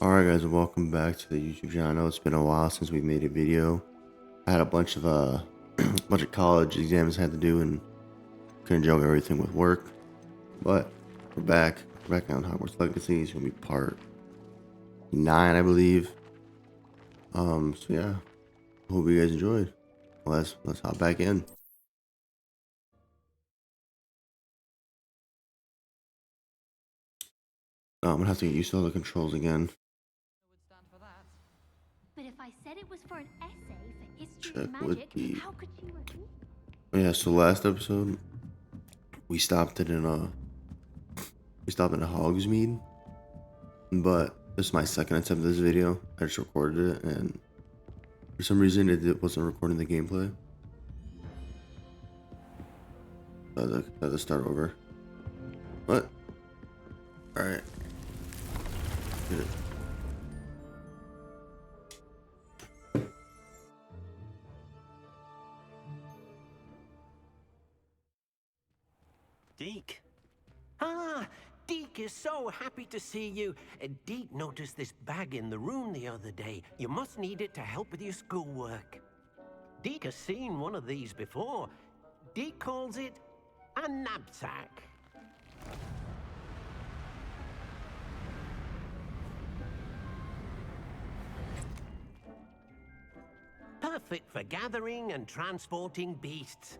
Alright guys, and welcome back to the YouTube channel. I know it's been a while since we made a video. I had a bunch of bunch of college exams I had to do and couldn't juggle everything with work. But we're back. We're back on Hogwarts Legacy. It's gonna be part 9, I believe. So yeah. Hope you guys enjoyed. Well, let's hop back in. I'm gonna have to get used to all the controls again. But if I said it was for an essay for history Check and with magic, the how could you agree? yeah, so last episode we stopped it in Hogsmeade. But this is my second attempt at this video. I just recorded it, and for some reason it wasn't recording the gameplay. I had to start over. What? Alright. Get it. Deke. Deke is so happy to see you. Deke noticed this bag in the room the other day. You must need it to help with your schoolwork. Deke has seen one of these before. Deke calls it a knapsack. Perfect for gathering and transporting beasts.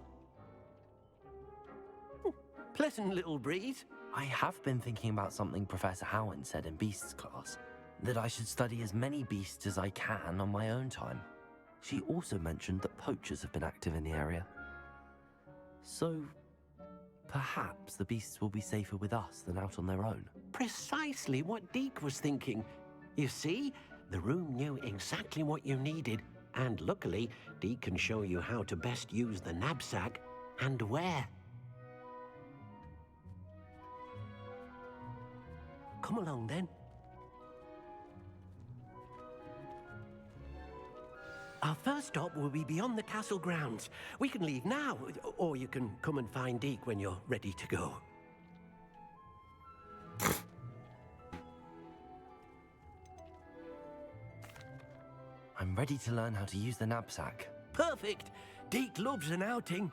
Pleasant little breeze. I have been thinking about something Professor Howard said in Beasts class, that I should study as many beasts as I can on my own time. She also mentioned that poachers have been active in the area. So, perhaps the beasts will be safer with us than out on their own. Precisely what Deke was thinking. You see, the room knew exactly what you needed, and luckily, Deke can show you how to best use the knapsack and where. Come along, then. Our first stop will be beyond the castle grounds. We can leave now, or you can come and find Deke when you're ready to go. I'm ready to learn how to use the knapsack. Perfect! Deke loves an outing.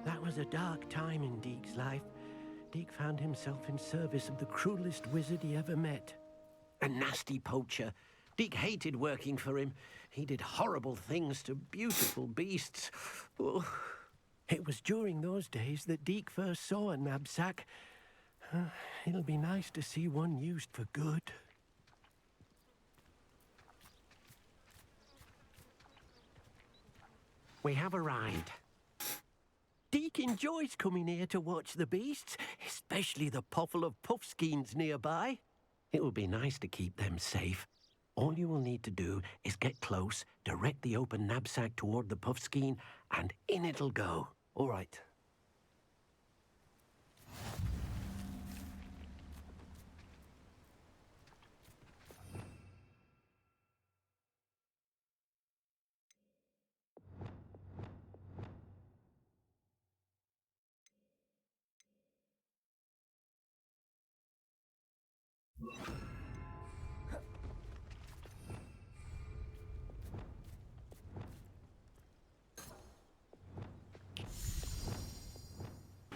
That was a dark time in Deke's life. Deke found himself in service of the cruelest wizard he ever met. A nasty poacher. Deke hated working for him. He did horrible things to beautiful beasts. Oh. It was during those days that Deke first saw a knapsack. It'll be nice to see one used for good. We have arrived. Deke enjoys coming here to watch the beasts, especially the potful of puffskeins nearby. It will be nice to keep them safe. All you will need to do is get close, direct the open knapsack toward the puffskein, and in it'll go. All right.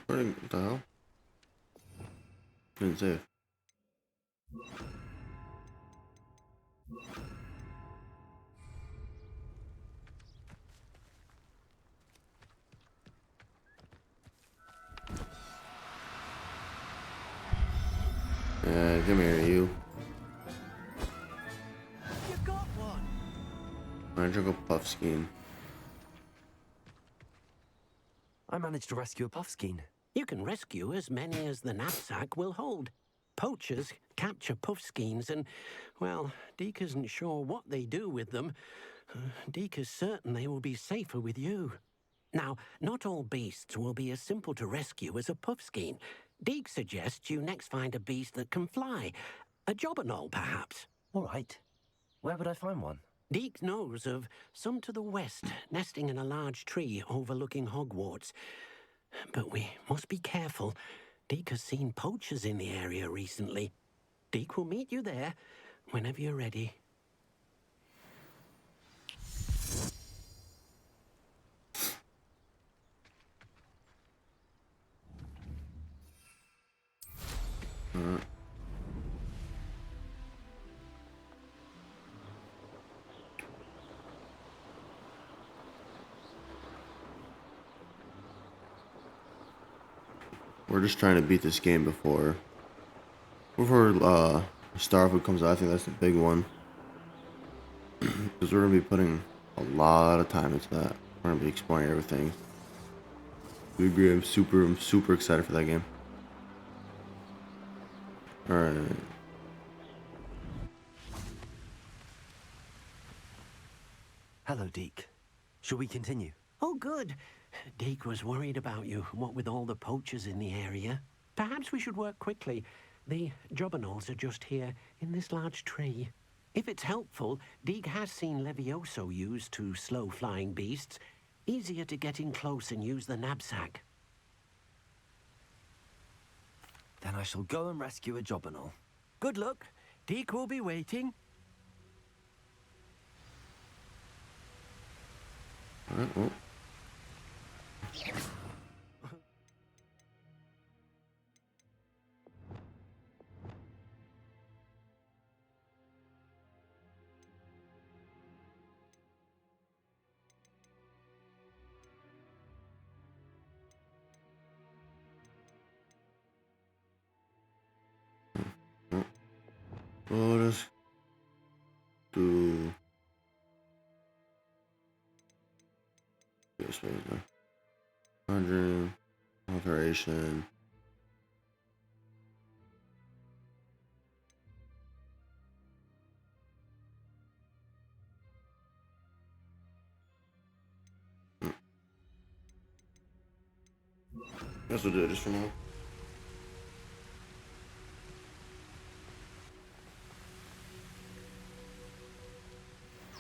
What the hell? Didn't save. Yeah, come here, you. You got one! Magical Puffskein. I managed to rescue a puffskein. You can rescue as many as the knapsack will hold. Poachers capture puffskeins and, well, Deke isn't sure what they do with them. Deke is certain they will be safer with you. Now, not all beasts will be as simple to rescue as a puffskein. Deke suggests you next find a beast that can fly. A jobberknoll, perhaps. All right. Where would I find one? Deke knows of some to the west, nesting in a large tree overlooking Hogwarts. But we must be careful. Deke has seen poachers in the area recently. Deke will meet you there whenever you're ready. We're just trying to beat this game before Starfoot comes out. I think that's the big one. Because we're gonna be putting a lot of time into that. We're gonna be exploring everything. We agree. I'm super excited for that game. All right. Hello, Deke. Shall we continue? Oh, good. Deke was worried about you, what with all the poachers in the area. Perhaps we should work quickly. The jobberknolls are just here, in this large tree. If it's helpful, Deke has seen Levioso used to slow flying beasts. Easier to get in close and use the knapsack. Then I shall go and rescue a jobberknoll. Good luck. Deke will be waiting. All right. Well. Let's do this way. 100 alteration. Guess we'll do it just for now.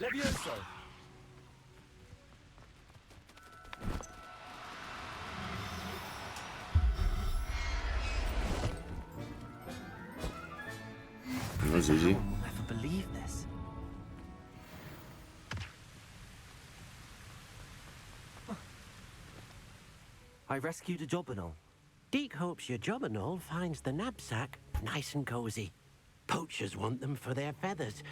Levioso! That was easy. You'll never believe this. I rescued a jobberknoll. Deke hopes your jobberknoll finds the knapsack nice and cozy. Poachers want them for their feathers,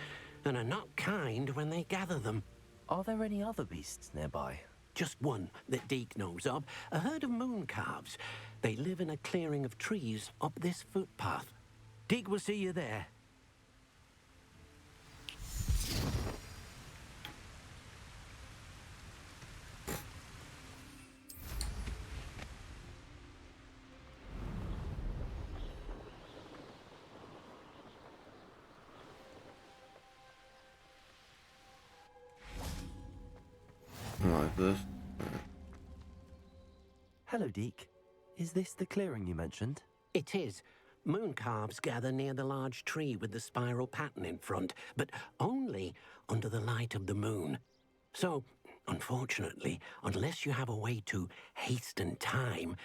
and are not kind when they gather them. Are there any other beasts nearby? Just one that Deke knows of, a herd of moon calves. They live in a clearing of trees up this footpath. Deke will see you there. Like this. Hello, Deke. Is this the clearing you mentioned? It is. Moon calves gather near the large tree with the spiral pattern in front, but only under the light of the moon. So, unfortunately, unless you have a way to hasten time,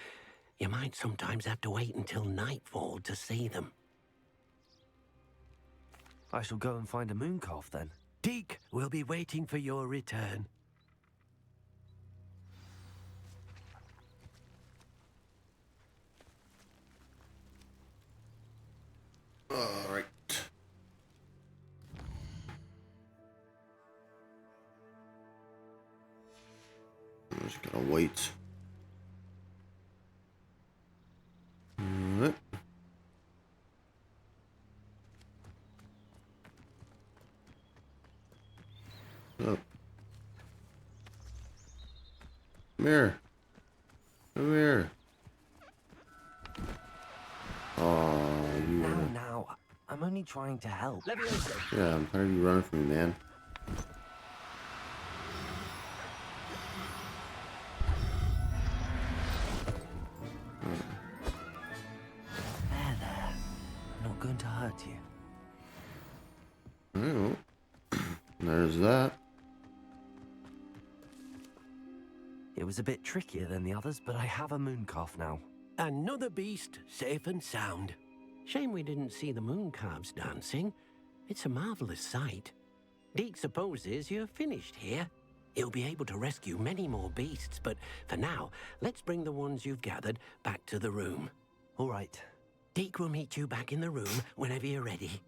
you might sometimes have to wait until nightfall to see them. I shall go and find a moon calf then. Deke will be waiting for your return. All right. I'm just gotta wait. All right. Oh. Come here. Come here. Oh, you. Now, I'm only trying to help. Yeah, I'm tired of you running from me, man. There. I'm not going to hurt you. Oh, there's that. It was a bit trickier than the others, but I have a moon calf now. Another beast, safe and sound. Shame we didn't see the moon calves dancing. It's a marvelous sight. Deke supposes you're finished here. He'll be able to rescue many more beasts, but for now, let's bring the ones you've gathered back to the room. All right. Deke will meet you back in the room whenever you're ready.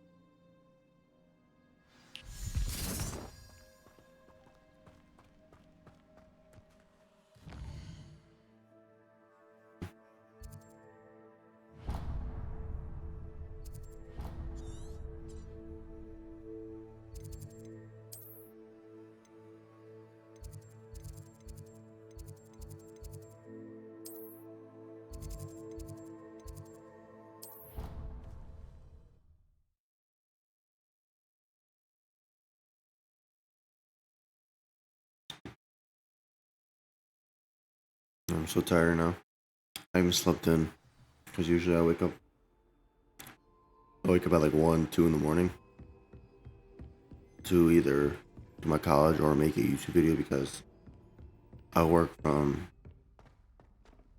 I'm so tired now. I haven't slept in because usually I wake up at like 1, 2 in the morning to either do my college or make a YouTube video because I work from,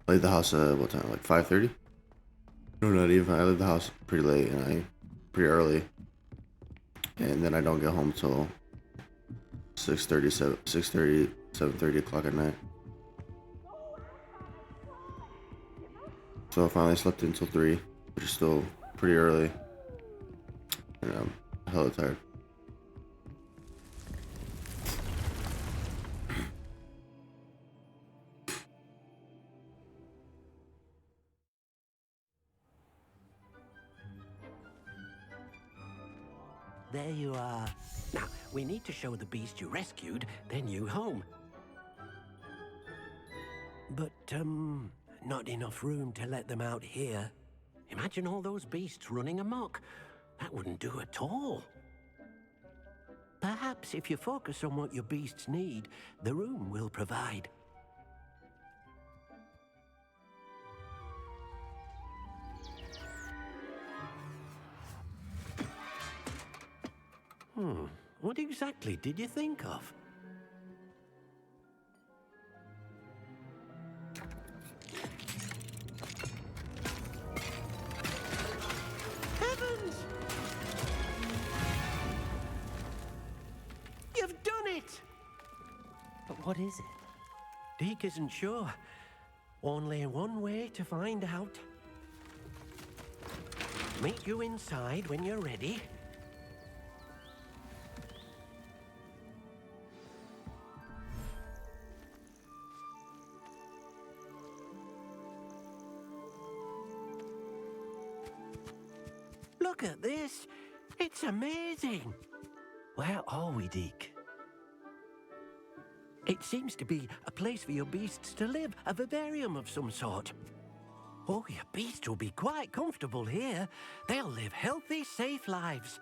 I leave the house at what time, like 5:30? No, not even. I leave the house pretty late and pretty early, and then I don't get home till 7:30 o'clock at night. So I finally slept until 3, which is still pretty early, and I'm hella tired. There you are. Now, we need to show the beast you rescued their new home. But, not enough room to let them out here. Imagine all those beasts running amok. That wouldn't do at all. Perhaps if you focus on what your beasts need, the room will provide. What exactly did you think of? Heavens! You've done it! But what is it? Deke isn't sure. Only one way to find out. Meet you inside when you're ready. Look at this. It's amazing. Where are we, Deke? It seems to be a place for your beasts to live, a vivarium of some sort. Oh, your beasts will be quite comfortable here. They'll live healthy, safe lives.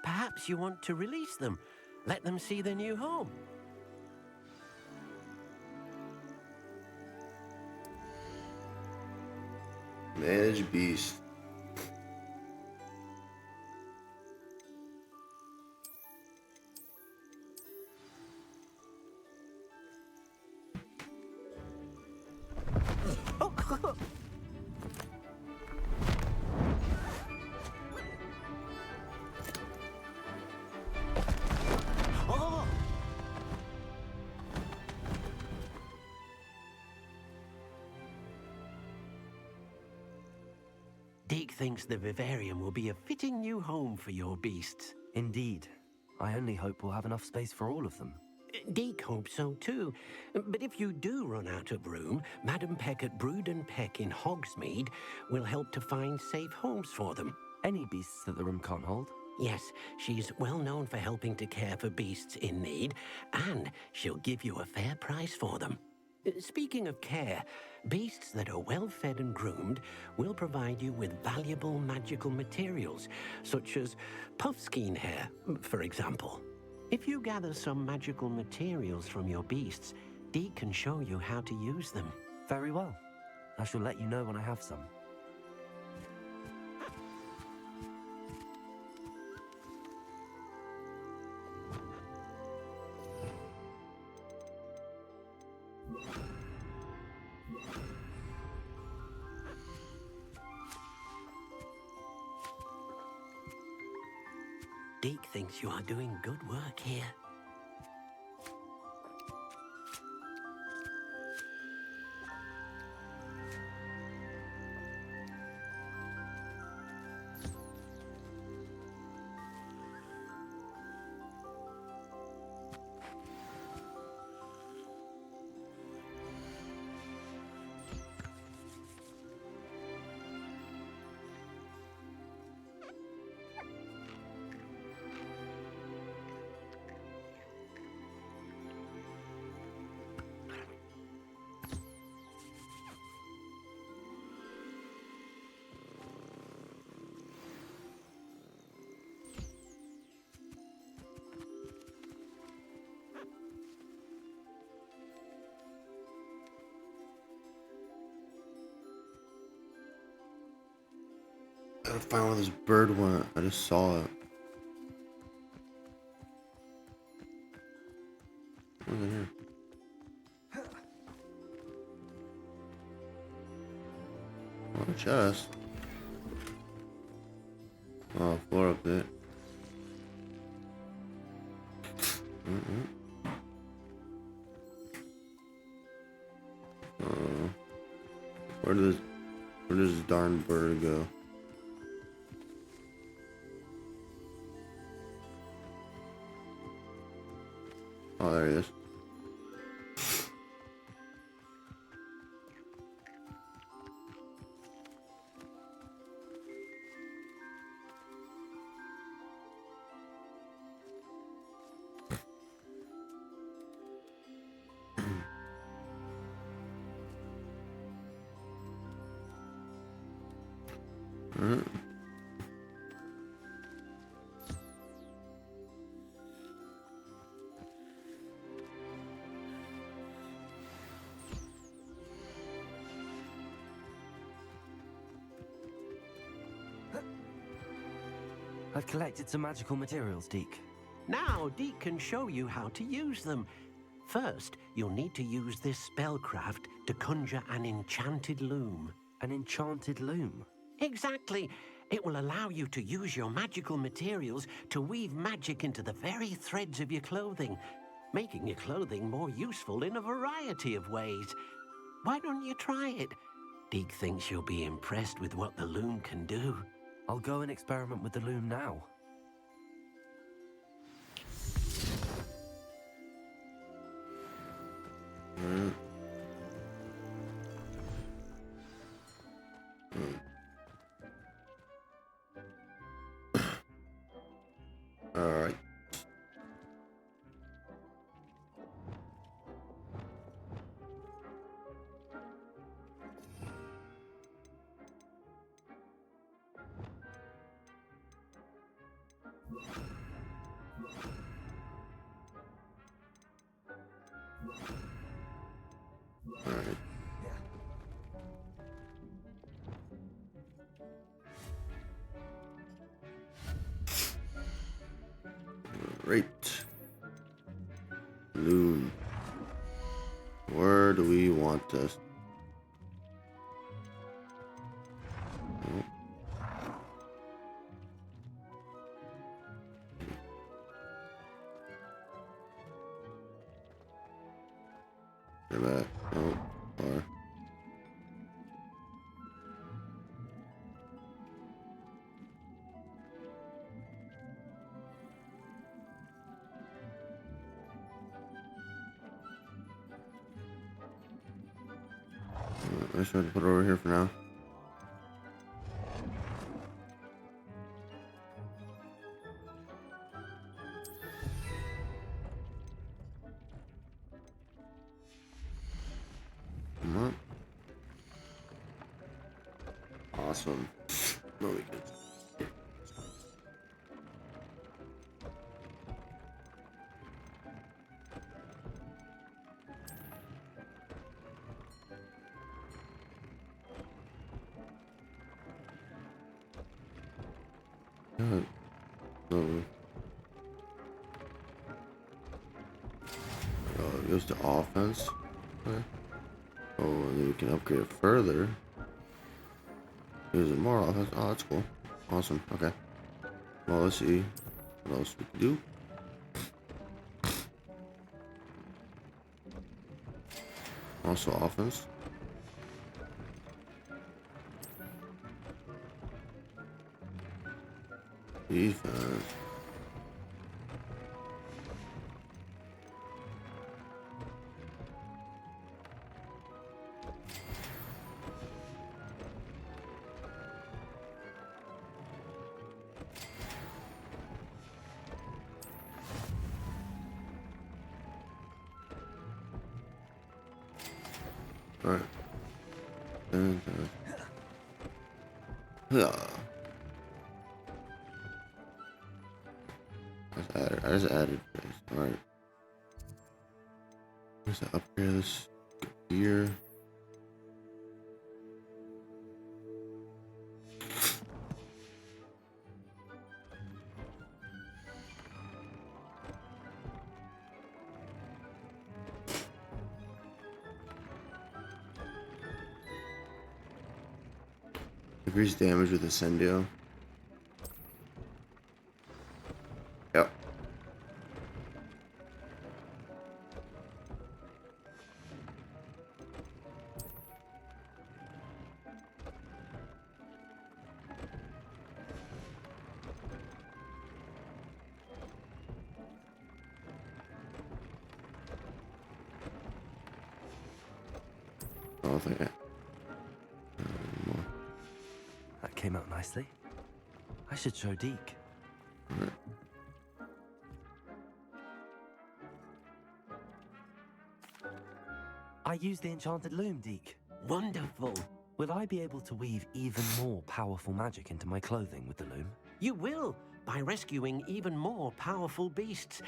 Perhaps you want to release them, let them see their new home. Manage beast. Oh! Deke thinks the vivarium will be a fitting new home for your beasts. Indeed. I only hope we'll have enough space for all of them. Deke hopes so too. But if you do run out of room, Madam Peck at Brood and Peck in Hogsmeade will help to find safe homes for them. Any beasts that the room can't hold? Yes, she's well known for helping to care for beasts in need, and she'll give you a fair price for them. Speaking of care, beasts that are well fed and groomed will provide you with valuable magical materials, such as puffskein hair, for example. If you gather some magical materials from your beasts, Deke can show you how to use them. Very well. I shall let you know when I have some. Deke thinks you are doing good work here. Gotta find where this bird went. I just saw it. What's in here? Oh, a chest. Oh, floor update. Where does this darn bird go? Oh, there he is. Alright. I've collected some magical materials, Deke. Now, Deke can show you how to use them. First, you'll need to use this spellcraft to conjure an enchanted loom. An enchanted loom? Exactly. It will allow you to use your magical materials to weave magic into the very threads of your clothing, making your clothing more useful in a variety of ways. Why don't you try it? Deke thinks you'll be impressed with what the loom can do. I'll go and experiment with the loom now. Alright. Alright. Alright. Great. Loom. Where do we want this? Oh. Get back. Oh, far. I just have to put it over here for now. Come on. Awesome. No, we good. Good. Oh, it goes to offense. Okay. Oh, and then we can upgrade it further. Use it more offense. Oh, that's cool. Awesome. Okay. Well, let's see. What else we can do? Also offense. Defense. All right. And, yeah. I just added this. All right. Where's the upgrade this gear? Increase damage with Ascendio. Yep. I don't think That came out nicely. I should show Deke. Alright. I used the enchanted loom, Deke. Wonderful. Will I be able to weave even more powerful magic into my clothing with the loom? You will, by rescuing even more powerful beasts.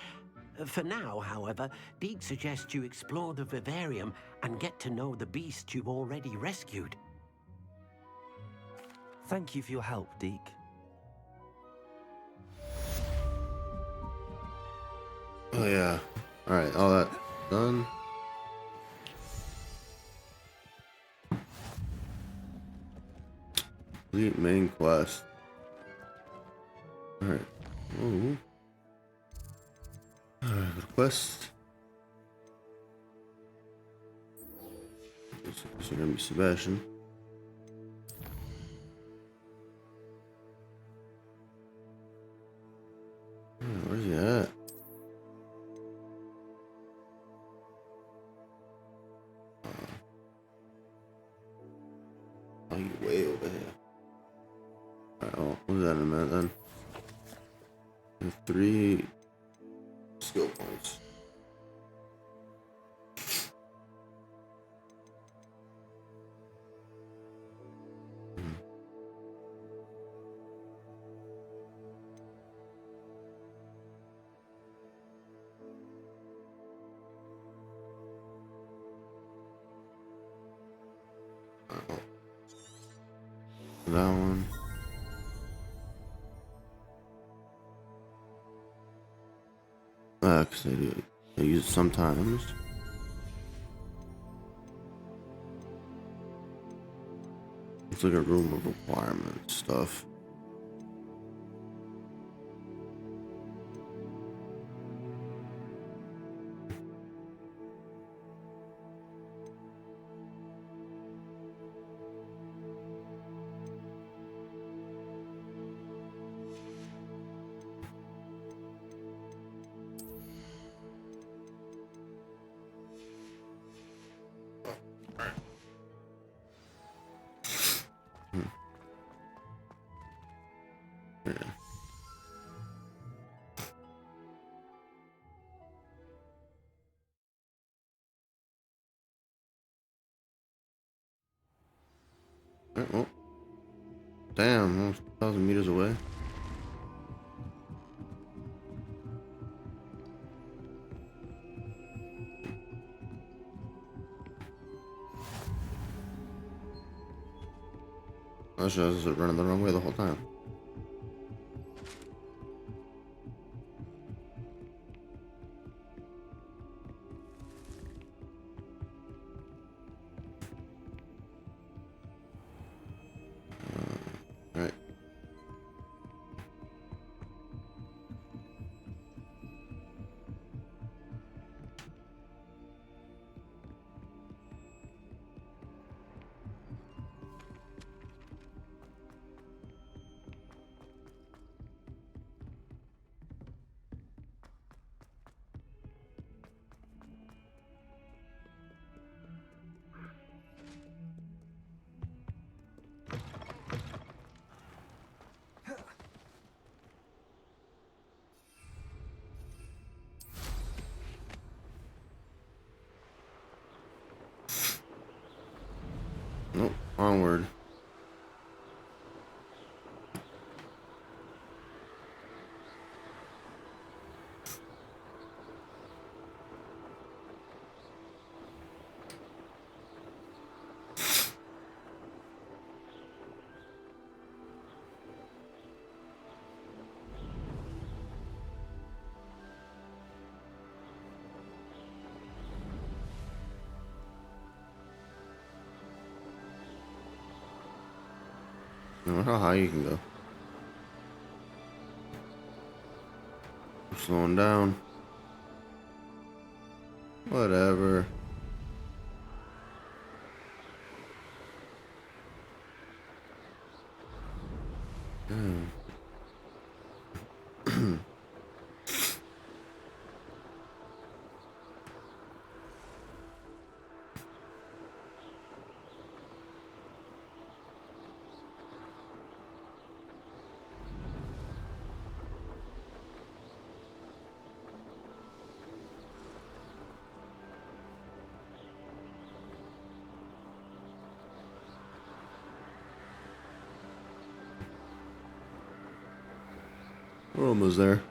For now, however, Deke suggests you explore the vivarium and get to know the beasts you've already rescued. Thank you for your help, Deke. Oh yeah. Alright, all that done. Complete main quest. Alright. Ooh. Alright, quest. This is gonna be Sebastian. Where's he at? Oh, you way over here. Alright, oh, what was that in a minute then? There's 3 skill points. That one. Cause I use it sometimes. It's like a room of requirements stuff. Yeah. Oh, damn, almost 1,000 meters away. I was running the wrong way the whole time. Right. Onward. I don't know how high you can go. I'm slowing down. Whatever. Damn. We're almost there.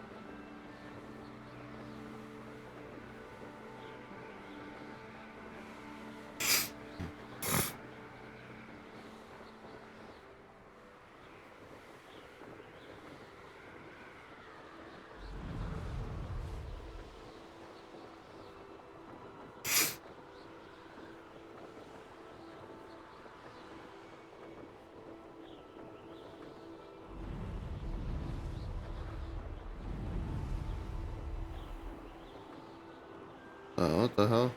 What the hell?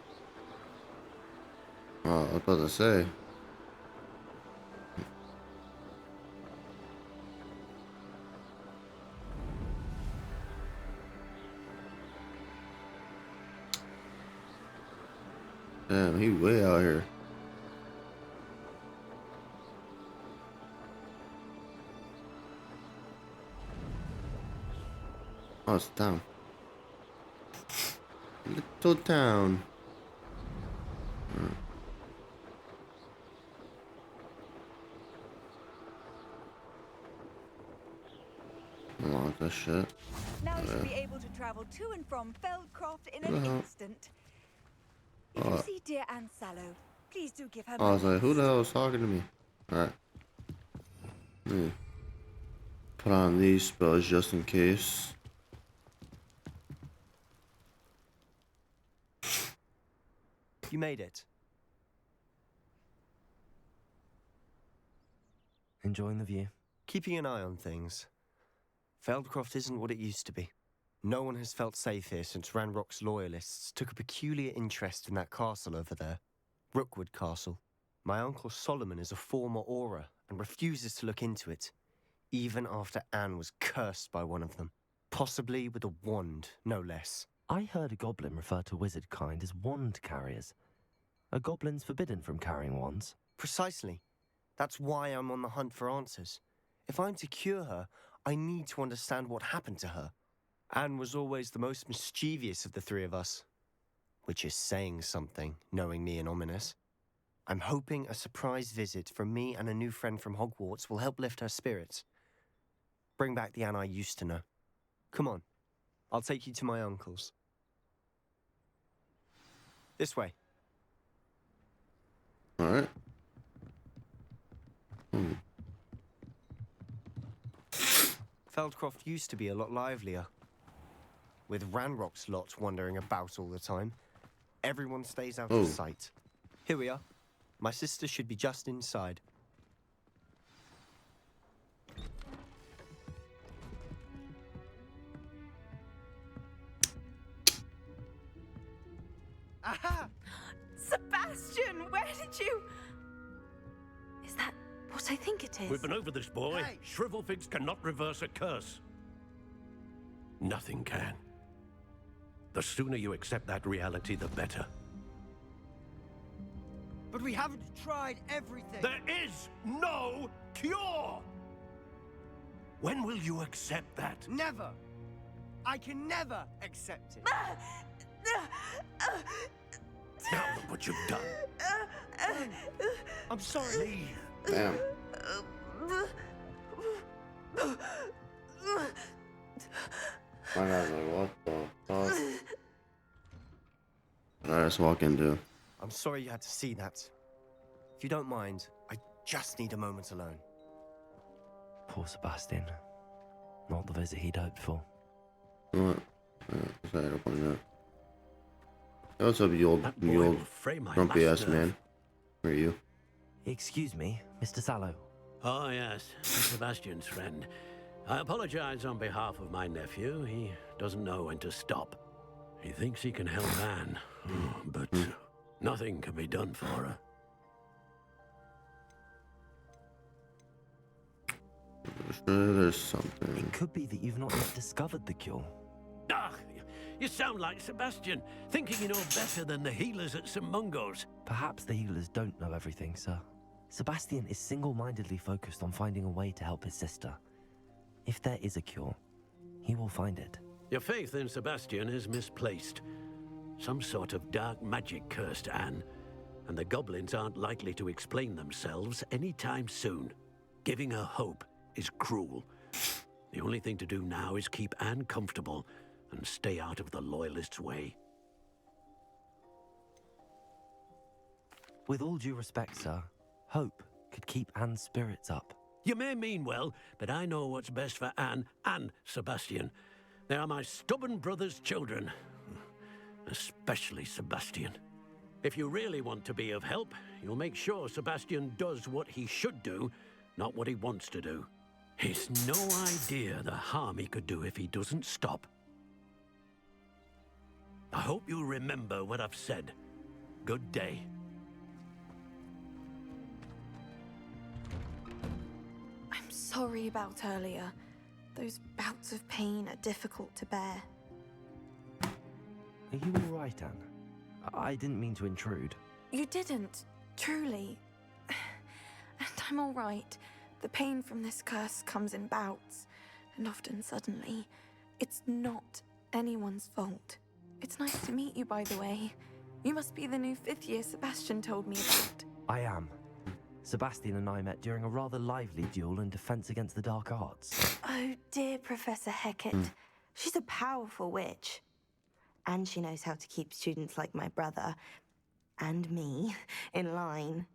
Oh, I was about to say. Damn, he way out here. Oh, it's town. Little town. I want that shit. Now you should be able to travel to and from Feldcroft in Who an the hell? instant. If you Oh. see dear Anne Sallow, please do give her I was my like, who the best. hell is talking to me? Alright. Put on these spells just in case. You made it. Enjoying the view? Keeping an eye on things. Feldcroft isn't what it used to be. No one has felt safe here since Ranrock's loyalists took a peculiar interest in that castle over there. Rookwood Castle. My uncle Solomon is a former Auror and refuses to look into it, even after Anne was cursed by one of them. Possibly with a wand, no less. I heard a goblin refer to wizard kind as wand carriers. Are goblins forbidden from carrying wands? Precisely. That's why I'm on the hunt for answers. If I'm to cure her, I need to understand what happened to her. Anne was always the most mischievous of the three of us. Which is saying something, knowing me and Ominous. I'm hoping a surprise visit from me and a new friend from Hogwarts will help lift her spirits. Bring back the Anne I used to know. Come on, I'll take you to my uncle's. This way. Alright. Feldcroft used to be a lot livelier. With Ranrock's lot wandering about all the time, everyone stays out of sight. Here we are. My sister should be just inside. Aha! Sebastian, where did you... Is that what I think it is? We've been over this, boy. Hey. Shrivelfigs cannot reverse a curse. Nothing can. The sooner you accept that reality, the better. But we haven't tried everything. There is no cure! When will you accept that? Never. I can never accept it. Now look what you've done. I'm sorry. Leave. Damn. My guy's like, what the fuck? Alright, let's walk into. I'm sorry you had to see that. If you don't mind, I just need a moment alone. Poor Sebastian. Not the visit he'd hoped for. What? What's that up on that? Hey, what's up, you old That boy will fray my grumpy last ass nerve. man? Where are you? Excuse me, Mr. Sallow. Oh, yes, Sebastian's friend. I apologize on behalf of my nephew. He doesn't know when to stop. He thinks he can help Anne, but nothing can be done for her. Sure, there's something. It could be that you've not yet discovered the cure. Ah, you sound like Sebastian, thinking you know better than the healers at St. Mungo's. Perhaps the healers don't know everything, sir. Sebastian is single-mindedly focused on finding a way to help his sister. If there is a cure, he will find it. Your faith in Sebastian is misplaced. Some sort of dark magic cursed Anne, and the goblins aren't likely to explain themselves anytime soon. Giving her hope is cruel. The only thing to do now is keep Anne comfortable and stay out of the Loyalists' way. With all due respect, sir, hope could keep Anne's spirits up. You may mean well, but I know what's best for Anne and Sebastian. They are my stubborn brother's children. Especially Sebastian. If you really want to be of help, you'll make sure Sebastian does what he should do, not what he wants to do. He's no idea the harm he could do if he doesn't stop. I hope you'll remember what I've said. Good day. I'm sorry about earlier. Those bouts of pain are difficult to bear. Are you all right, Anne? I didn't mean to intrude. You didn't, truly. And I'm all right. The pain from this curse comes in bouts, and often suddenly. It's not anyone's fault. It's nice to meet you, by the way. You must be the new 5th year Sebastian told me about. I am. Sebastian and I met during a rather lively duel in defense against the dark arts. Oh, dear Professor Hecat. She's a powerful witch. And she knows how to keep students like my brother, and me, in line.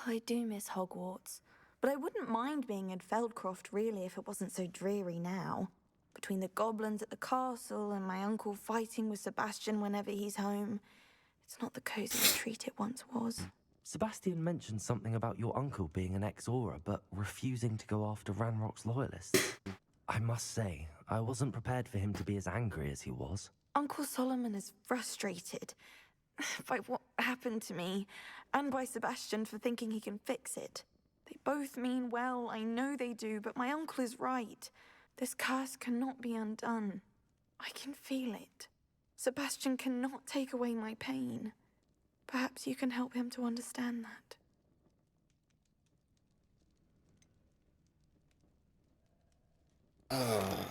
I do miss Hogwarts, but I wouldn't mind being in Feldcroft, really, if it wasn't so dreary now. Between the goblins at the castle and my uncle fighting with Sebastian whenever he's home, it's not the cozy retreat it once was. Sebastian mentioned something about your uncle being an ex-Auror, but refusing to go after Ranrock's loyalists. I must say, I wasn't prepared for him to be as angry as he was. Uncle Solomon is frustrated by what happened to me, and by Sebastian for thinking he can fix it. They both mean well, I know they do, but my uncle is right. This curse cannot be undone. I can feel it. Sebastian cannot take away my pain. Perhaps you can help him to understand that.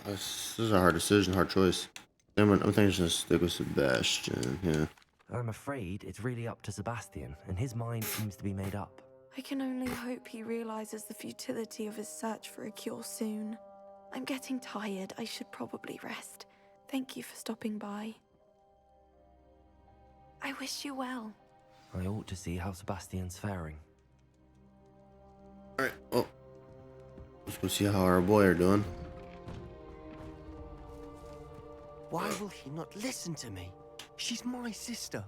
This is a hard decision, hard choice. I'm thinking just gonna stick with Sebastian. Yeah. I'm afraid it's really up to Sebastian, and his mind seems to be made up. I can only hope he realizes the futility of his search for a cure soon. I'm getting tired. I should probably rest. Thank you for stopping by. I wish you well. I ought to see how Sebastian's faring. Alright, well, let's go see how our boy are doing. Why will he not listen to me? She's my sister.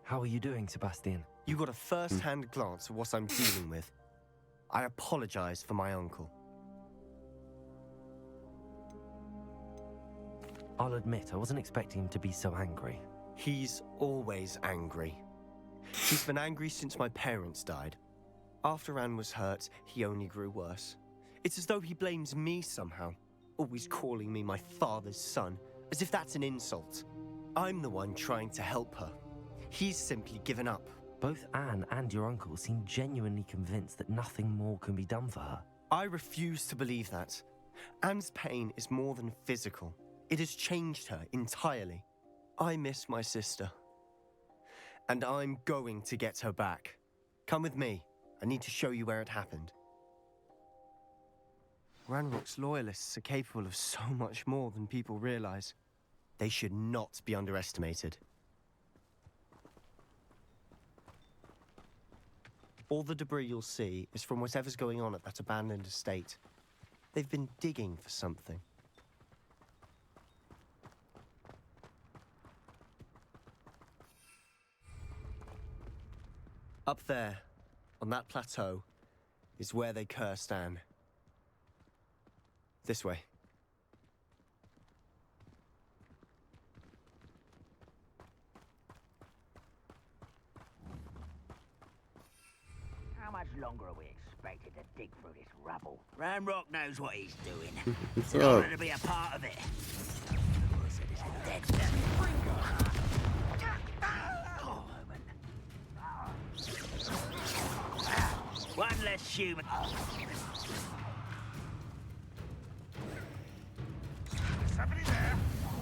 How are you doing, Sebastian? You got a first-hand glance at what I'm dealing with. I apologize for my uncle. I'll admit, I wasn't expecting him to be so angry. He's always angry. He's been angry since my parents died. After Anne was hurt, he only grew worse. It's as though he blames me somehow, always calling me my father's son, as if that's an insult. I'm the one trying to help her. He's simply given up. Both Anne and your uncle seem genuinely convinced that nothing more can be done for her. I refuse to believe that. Anne's pain is more than physical. It has changed her entirely. I miss my sister. And I'm going to get her back. Come with me. I need to show you where it happened. Ranrock's loyalists are capable of so much more than people realize. They should not be underestimated. All the debris you'll see is from whatever's going on at that abandoned estate. They've been digging for something. Up there, on that plateau, is where they cursed Anne. This way. How much longer are we expected to dig through this rubble? Ranrock knows what he's doing. What's In up? order to be a part of it. Said it's a dead One less human. Somebody there.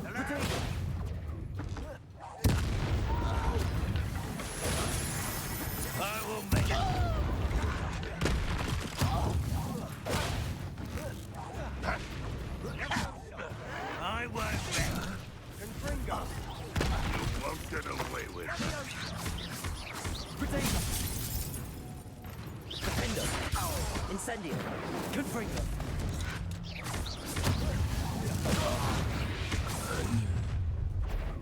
Hello? I will make it. I won't let. Confringo! You won't get away with Defender. Incendio. Confringo.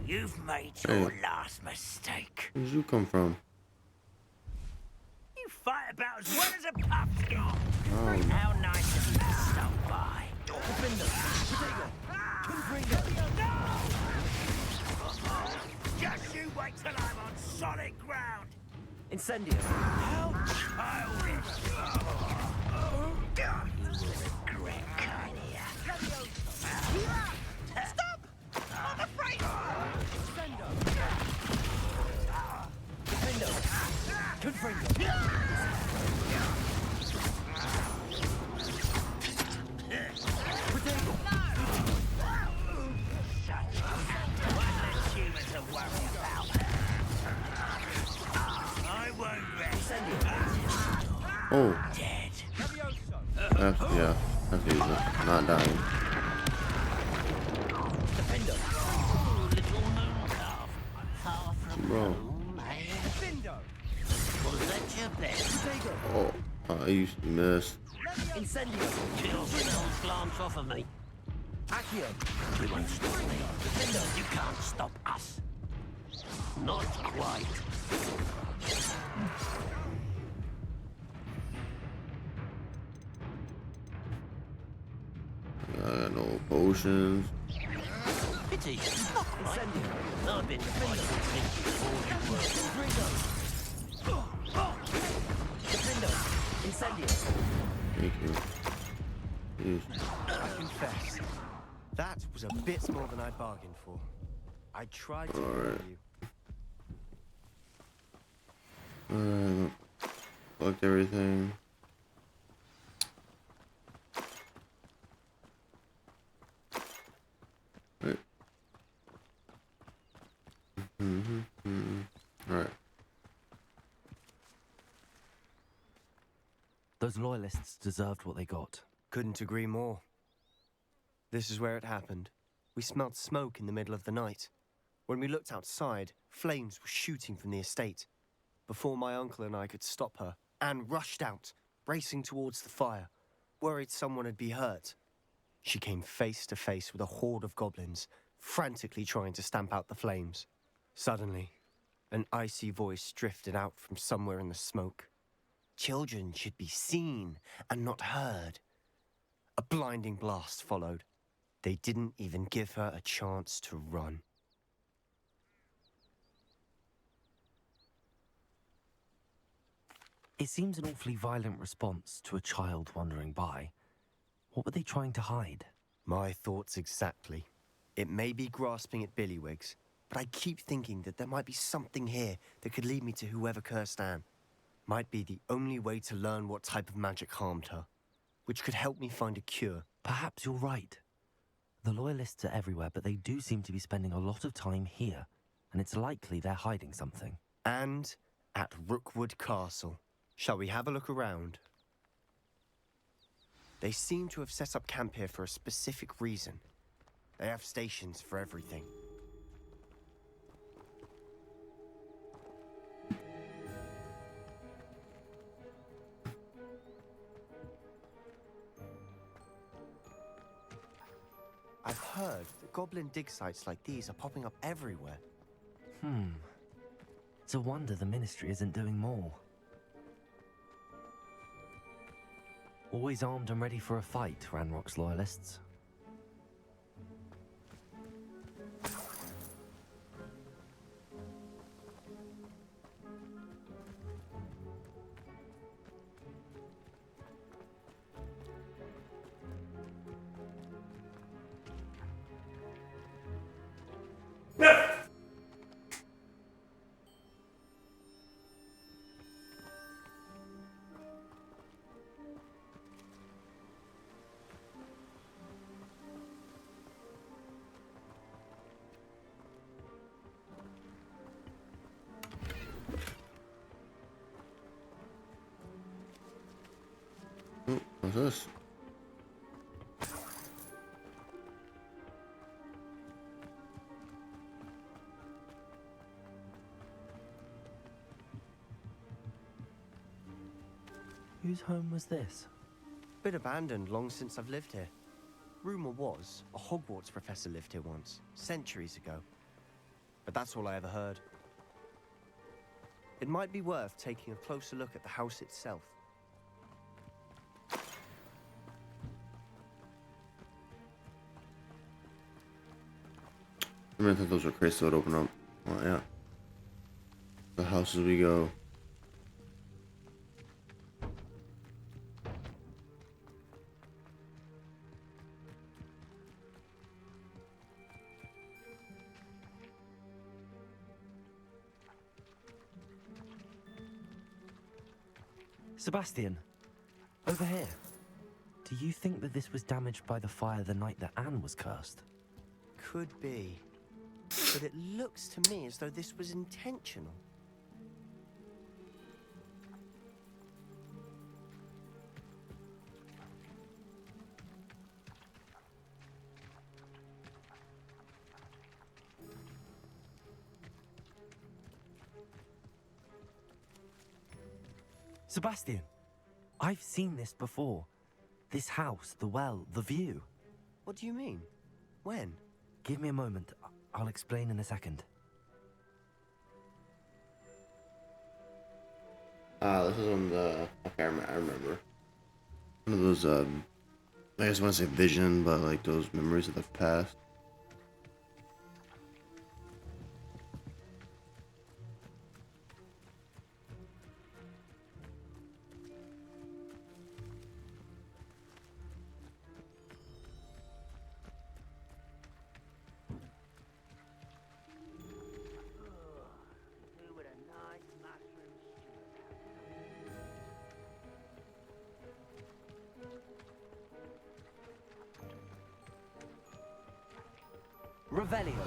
You've made your last mistake. Where did you come from? You fight about as well as a pumpkin. How nice of you to stop by. Defender. Confringo. Just you wait till I'm on solid ground. Incendio. I'll You will regret coming here. Stop! I'm afraid! Defender. Confringo. One less human to worry about. I won't rest. Oh, Dead. yeah, that's easy. Not dying. Defender. Little moon calf. Far from Bro. home, eh? Was that your best? Oh, I used to miss. Incendio. Kill spells glance off of me. Accio. You won't stop me. You can't stop us. Not quite. I got no potions. Pity. I've been fighting since before you were. Defender. Incendio. Thank you. Jeez. I confess, that was a bit more than I bargained for. I tried to warn you. Collect everything. Right. Alright. Those loyalists deserved what they got. Couldn't agree more. This is where it happened. We smelled smoke in the middle of the night. When we looked outside, flames were shooting from the estate. Before my uncle and I could stop her, Anne rushed out, racing towards the fire, worried someone had been hurt. She came face to face with a horde of goblins, frantically trying to stamp out the flames. Suddenly, an icy voice drifted out from somewhere in the smoke. Children should be seen and not heard. A blinding blast followed. They didn't even give her a chance to run. It seems an awfully violent response to a child wandering by. What were they trying to hide? My thoughts exactly. It may be grasping at Billywigs, but I keep thinking that there might be something here that could lead me to whoever cursed Anne. Might be the only way to learn what type of magic harmed her, which could help me find a cure. Perhaps you're right. The loyalists are everywhere, but they do seem to be spending a lot of time here, and it's likely they're hiding something. And at Rookwood Castle. Shall we have a look around? They seem to have set up camp here for a specific reason. They have stations for everything. I've heard that goblin dig sites like these are popping up everywhere. It's a wonder the Ministry isn't doing more. Always armed and ready for a fight, Ranrock's loyalists. What's this? Whose home was this? Been abandoned long since I've lived here. Rumor was a Hogwarts professor lived here once, centuries ago. But that's all I ever heard. It might be worth taking a closer look at the house itself. I thought those were crates that would open up. Oh, yeah. The houses we go. Sebastian, over here. Do you think that this was damaged by the fire the night that Anne was cursed? Could be. But it looks to me as though this was intentional. Sebastian, I've seen this before. This house, the well, the view. What do you mean? When? Give me a moment. I'll explain in a second. This is on the... Okay, I remember. One of those, I guess I want to say vision, but like those memories of the past. Who would a nice mushroom stew? Revelio.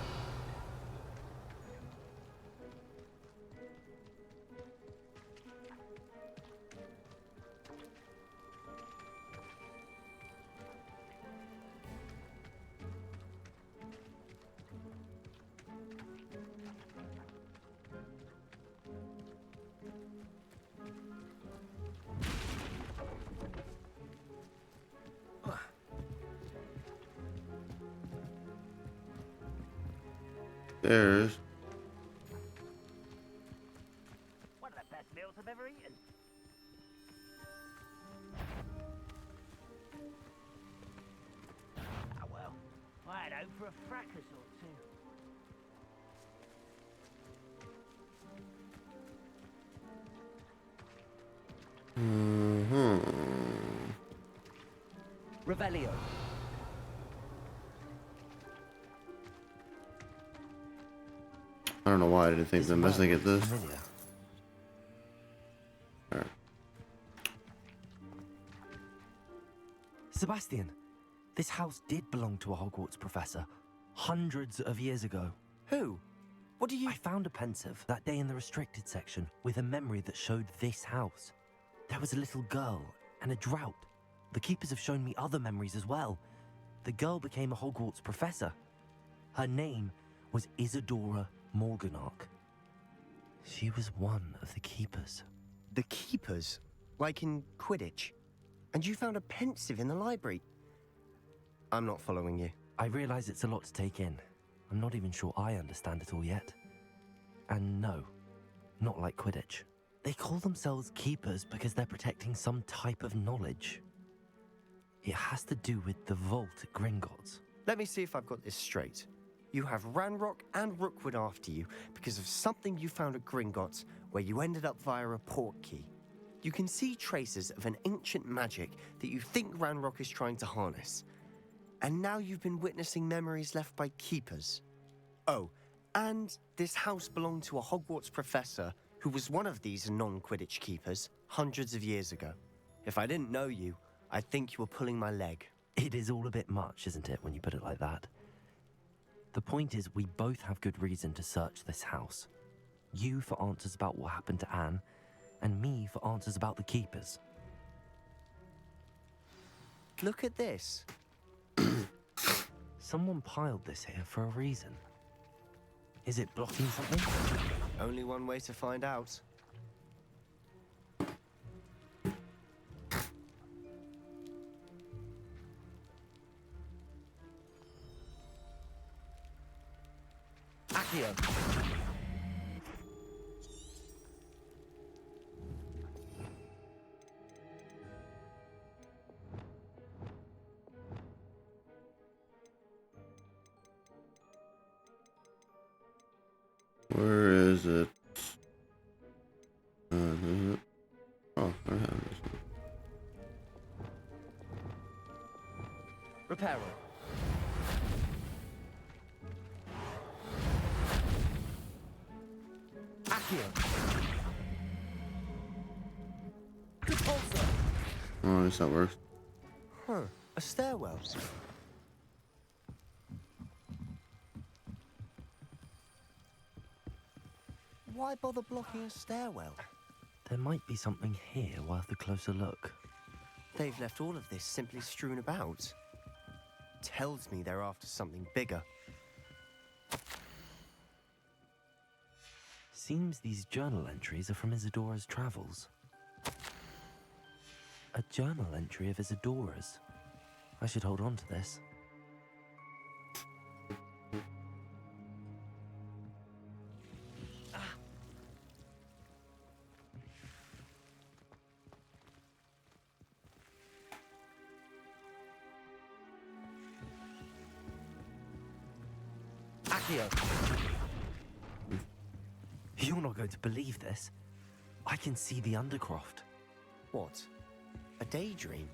There's... One of the best meals I've ever eaten. Ah, well, I had hope for a fracas or two. Revelio. I don't know why I didn't think the best thing at this. Familiar. Alright. Sebastian, this house did belong to a Hogwarts professor hundreds of years ago. Who? What do you... I found a pensive that day in the restricted section with a memory that showed this house. There was a little girl and a drought. The keepers have shown me other memories as well. The girl became a Hogwarts professor. Her name was Isadora Morganach. She was one of the keepers. The keepers? Like in Quidditch? And you found a pensive in the library? I'm not following you. I realize it's a lot to take in. I'm not even sure I understand it all yet. And no, not like Quidditch. They call themselves keepers because they're protecting some type of knowledge. It has to do with the vault at Gringotts. Let me see if I've got this straight. You have Ranrock and Rookwood after you because of something you found at Gringotts where you ended up via a portkey. You can see traces of an ancient magic that you think Ranrock is trying to harness. And now you've been witnessing memories left by keepers. Oh, and this house belonged to a Hogwarts professor who was one of these non-Quidditch keepers hundreds of years ago. If I didn't know you, I'd think you were pulling my leg. It is all a bit much, isn't it, when you put it like that? The point is, we both have good reason to search this house. You for answers about what happened to Anne, and me for answers about the keepers. Look at this. Someone piled this here for a reason. Is it blocking something? Only one way to find out. Accio! Where is it? Oh, I have this one. Reparo. Accio! Repulsor! Oh, I guess that works. Huh, a stairwell. Why bother blocking a stairwell? There might be something here worth a closer look. They've left all of this simply strewn about. Tells me they're after something bigger. Seems these journal entries are from Isadora's travels. A journal entry of Isadora's. I should hold on to this. Accio! You're not going to believe this. I can see the Undercroft. What? A daydream?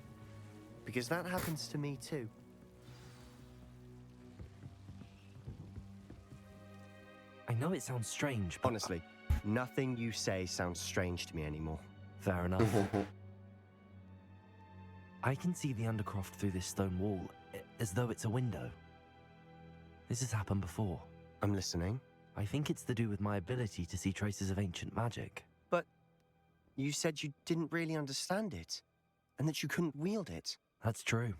Because that happens to me too. I know it sounds strange, but... Honestly, nothing you say sounds strange to me anymore. Fair enough. I can see the Undercroft through this stone wall, as though it's a window. This has happened before. I'm listening. I think it's to do with my ability to see traces of ancient magic. But you said you didn't really understand it, and that you couldn't wield it. That's true,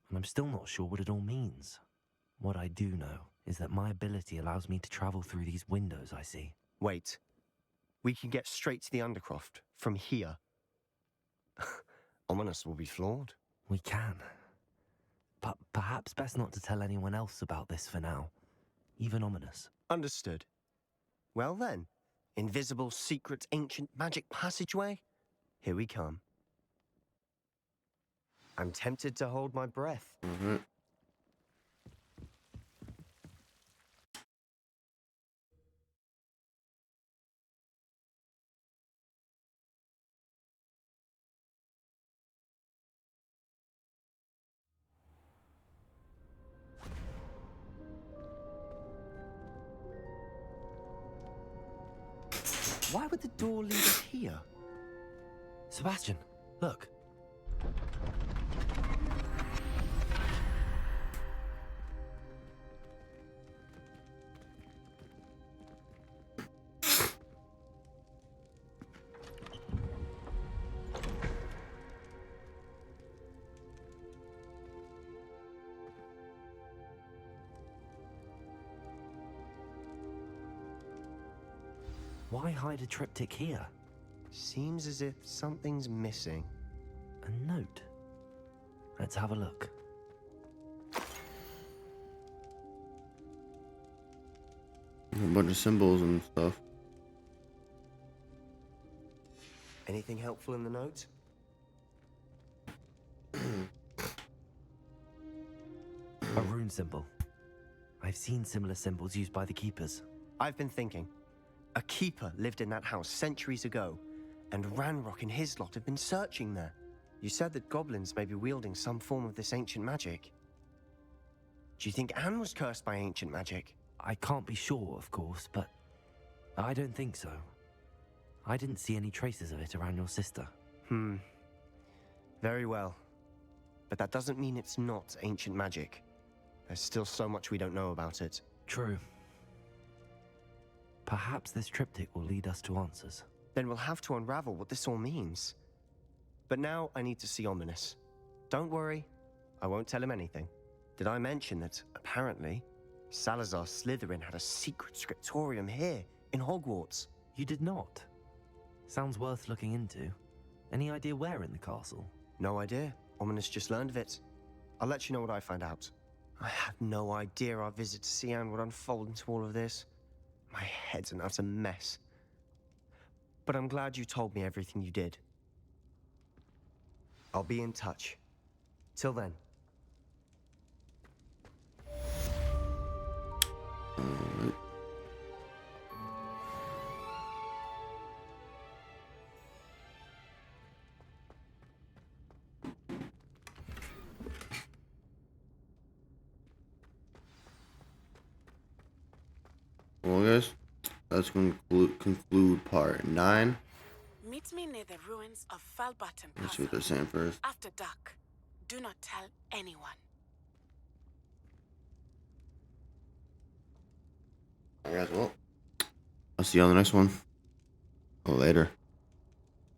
and I'm still not sure what it all means. What I do know is that my ability allows me to travel through these windows I see. Wait. We can get straight to the Undercroft from here. Ominous will be flawed. We can. But perhaps best not to tell anyone else about this for now. Even Ominous. Understood. Well then, invisible, secret, ancient magic passageway? Here we come. I'm tempted to hold my breath. Why would the door lead us here? Sebastian, look. Why hide a triptych here? Seems as if something's missing. A note. Let's have a look. A bunch of symbols and stuff. Anything helpful in the note? A rune symbol. I've seen similar symbols used by the keepers. I've been thinking. A keeper lived in that house centuries ago, and Ranrock and his lot have been searching there. You said that goblins may be wielding some form of this ancient magic. Do you think Anne was cursed by ancient magic? I can't be sure, of course, but I don't think so. I didn't see any traces of it around your sister. Very well. But that doesn't mean it's not ancient magic. There's still so much we don't know about it. True. Perhaps this triptych will lead us to answers. Then we'll have to unravel what this all means. But now I need to see Ominous. Don't worry, I won't tell him anything. Did I mention that, apparently, Salazar Slytherin had a secret scriptorium here, in Hogwarts? You did not? Sounds worth looking into. Any idea where in the castle? No idea. Ominous just learned of it. I'll let you know what I find out. I had no idea our visit to Cian would unfold into all of this. My head's an utter mess. But I'm glad you told me everything you did. I'll be in touch. Till then. Alright. Well, guys, let's conclude part 9. Meet me near the ruins of Falbutton Let's see what Castle. they're saying first. After dark. Do not tell anyone. Alright, guys, well, I'll see you on the next one. Later.